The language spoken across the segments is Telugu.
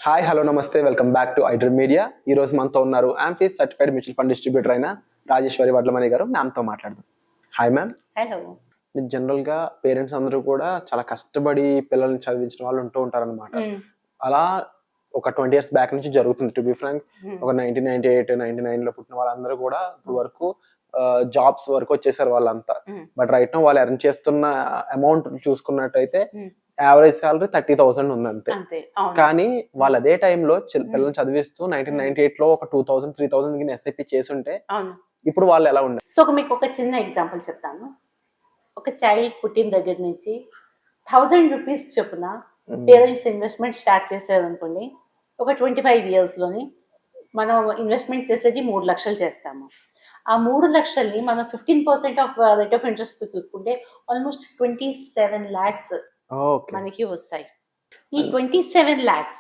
హాయ్ హలో నమస్తే welcome back to iDream media. ఈ రోజు మనతో ఉన్నారు ఆంఫీస్ సర్టిఫైడ్ మ్యూచువల్ ఫండ్ డిస్ట్రిబ్యూటర్ అయిన రాజేశ్వరి వడ్లమణి గారు. మ్యామ్తో మాట్లాడదాం. Hi ma'am. హలో. జనరల్ గా పేరెంట్స్ అందరూ కూడా చాలా కష్టపడి పిల్లల్ని చదివించిన వాళ్ళు ఉంటూ ఉంటారన్నమాట. అలా ఒక 20 years బ్యాక్ నుంచి జరుగుతుంది. టు బి ఫ్రాంక్, ఒక 1998, 99 లో పుట్టిన వాళ్ళందరూ కూడా ఇప్పుడు వరకు జాబ్స్ వరకు వచ్చేసారు వాళ్ళంతా. బట్ రైట్ నో వాళ్ళు ఎర్న్ చేస్తున్న అమౌంట్ చూసుకున్నట్టయితే యావరేజ్ సాలరీ 30,000 ఉంది అంతే. కానీ వాళ్ళు అదే టైంలో పిల్లల్ని చదివిస్తూ 1998 లో ఒక 2,000, 3,000 ఎస్ఐపి చేసుంటే ఇప్పుడు వాళ్ళు ఎలా ఉన్నారు? సో మీకు ఒక చిన్న ఎగ్జాంపుల్ చెప్తాను. ఒక చైల్డ్ పుట్టిన దగ్గర నుంచి 1000 రూపీస్ చొప్పున పేరెంట్స్ ఇన్వెస్ట్మెంట్ స్టార్ట్ చేసేది అనుకోండి. ఒక 25 years లోని మనం ఇన్వెస్ట్మెంట్ చేసేది 3 లక్షలు చేస్తాము. ఆ 3 లక్షల్ని మనం 15% ఆఫ్ రేట్ ఆఫ్ ఇంట్రెస్ట్ చూసుకుంటే ఆల్మోస్ట్ 27 lakhs మనకి వస్తాయి. ఈ 27 lakhs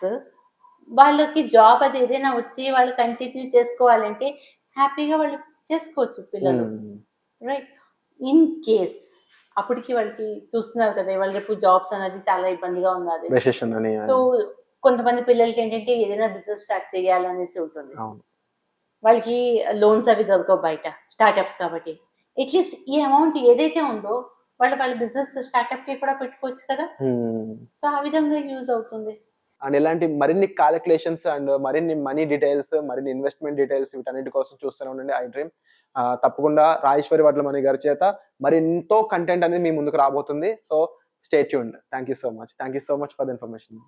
వాళ్ళకి జాబ్ అది ఏదైనా వచ్చి వాళ్ళు కంటిన్యూ చేసుకోవాలంటే హ్యాపీగా వాళ్ళు చేసుకోవచ్చు పిల్లలు, రైట్? ఇన్ కేస్ అప్పటికి వాళ్ళకి చూస్తున్నారు కదా, వాళ్ళ రేపు జాబ్స్ అనేది చాలా ఇబ్బందిగా ఉన్నది. సో కొంతమంది పిల్లలకి ఏంటంటే ఏదైనా బిజినెస్ స్టార్ట్ చేయాలనేసి ఉంటుంది. వాళ్ళకి లోన్స్ అవి దొరకవు బయట, స్టార్ట్అప్స్ కాబట్టి. అట్లీస్ట్ ఈ అమౌంట్ ఏదైతే ఉందో వాళ్ళ బిజినెస్ స్టార్ట్అప్ కి కూడా పెట్టుకోవచ్చు కదా. సో ఆ విధంగా యూజ్ అవుతుంది. అండ్ ఇలాంటి మరిన్ని క్యాలిక్యులేషన్స్ అండ్ మరిన్ని మనీ డీటెయిల్స్, మరిన్ని ఇన్వెస్ట్మెంట్ డీటెయిల్స్ వీటన్నిటి కోసం చూస్తూనే ఉండండి ఐ డ్రీమ్. తప్పకుండా రాజేశ్వరి వడ్లమణి గారి చేత మరి ఎంతో కంటెంట్ అనేది మీ ముందుకు రాబోతుంది. So stay tuned. Thank you so much for the information.